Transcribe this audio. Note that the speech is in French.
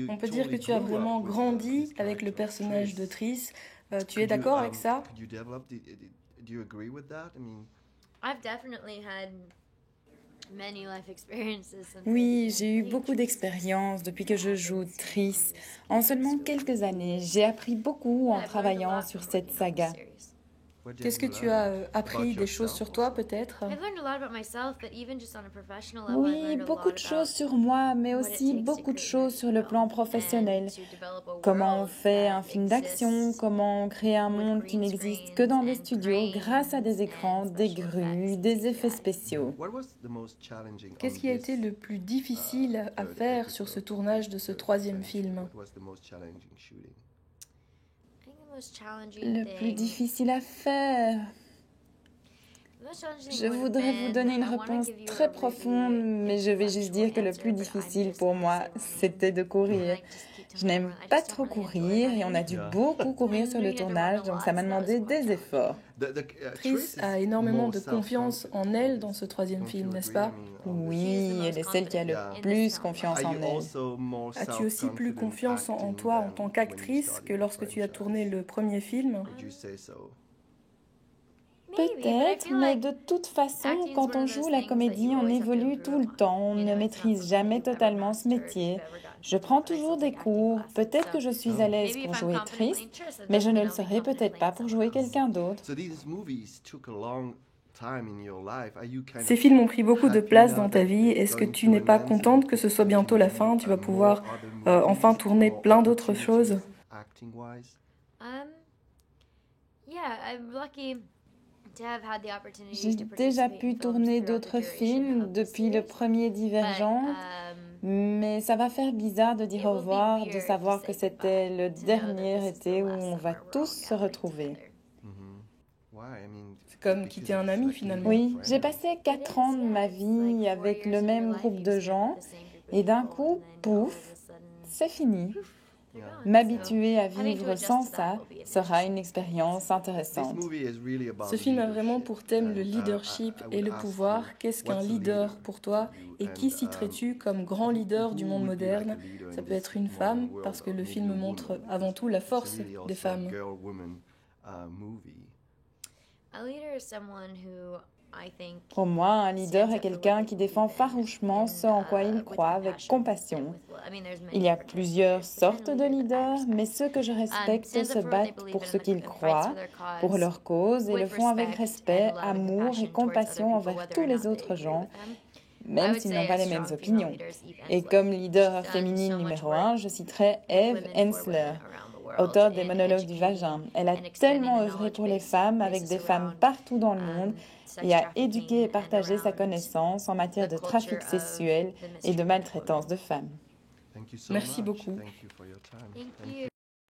On peut dire que tu as vraiment grandi avec le personnage de Triss. Tu es d'accord avec ça? I've definitely had many life experiences since I Oui, began j'ai eu playing beaucoup Triss. d'expériences depuis que je joue It's Triss. this En it's seulement really quelques fun. années, j'ai appris beaucoup en Yeah, I've learned a travaillant lot sur from cette working on this saga. series. Qu'est-ce que tu as appris des choses sur toi peut-être? I've learned a lot about myself, but even just on a professional level, I've Oui, learned a beaucoup lot de about choses sur moi, mais what it aussi takes to beaucoup de create an choses action sur le plan film and professionnel. to develop a Comment on world fait that un film d'action, exists comment on crée un with monde qui green n'existe que screens dans des and studios grâce à cranes des and écrans, des special effects grues, and des effets CGI. spéciaux. Qu'est-ce qui a été le plus difficile à faire sur ce tournage de ce troisième film? I think the most challenging Le plus thing, difficile à faire. the most challenging Je thing would have voudrais vous been, donner une I want to réponse give you très a profonde, really mais je vais juste intellectual dire que le answer, plus but I'm difficile just pour gonna moi, say running. c'était de And courir. I just keep Je telling n'aime everyone, I pas just don't trop really enjoy courir et on a running. dû beaucoup courir And sur le we had to run tournage, a donc lot, ça m'a so that was demandé quite des efforts. challenging. Triss a énormément de confiance en elle dans ce troisième film, n'est-ce pas? Oui, elle est celle qui a le plus confiance en elle. As-tu aussi plus confiance en toi en tant qu'actrice que lorsque tu as tourné le premier film? Maybe, but I Peut-être, feel mais like de toute façon, acting's quand one on of those joue la things that comédie, you on always have to évolue tout improve le on. temps, on You ne know, it's not maîtrise something jamais you've ever totalement ce mastered, you've métier. ever gotten Je to do, prends but I toujours still des take acting cours, classes. peut-être So que je suis à l'aise maybe pour if I'm jouer confident triste, playing Triss, then mais je ne maybe le I'll be serai confident peut-être pas playing pour someone jouer else. quelqu'un d'autre. Ces films ont pris beaucoup de place dans ta vie. Est-ce que tu n'es pas contente que ce soit bientôt la fin? Tu vas pouvoir enfin tourner plein d'autres choses? Um, yeah, I'm lucky to have had the opportunity J'ai to déjà participate in pu films tourner throughout the d'autres duration films of the depuis le series, premier but Divergente, mais ça va faire bizarre de dire it au will be revoir, de weird to savoir que say c'était goodbye, le to know that dernier this is the été où last on va summer we're tous all se gathering retrouver. together. C'est comme quitter un ami finalement. Oui, j'ai passé 4 ans de ma vie avec le même groupe de gens et d'un coup, pouf, c'est fini. M'habituer à vivre sans ça sera une expérience intéressante. Ce film a vraiment pour thème le leadership et le pouvoir. Qu'est-ce qu'un leader pour toi? Et qui citerais-tu comme grand leader du monde moderne? Ça peut être une femme, parce que le film montre avant tout la force des femmes. A leader is someone who I think Pour moi, un leader est quelqu'un qui défend farouchement ce en quoi il croit avec compassion. Il y a plusieurs sortes de leaders, mais ceux que je respecte se battent pour ce qu'ils croient, pour leur cause, et le font avec respect, amour et compassion envers tous les autres gens, même s'ils n'ont pas les mêmes opinions. Et comme leader féminine numéro 1, je citerai Eve Ensler, auteure des Monologues du vagin. Elle a tellement œuvré pour les femmes, avec des femmes partout dans le monde, et a éduqué et partagé sa connaissance en matière de trafic sexuel et de maltraitance de femmes. Merci beaucoup. Thank you.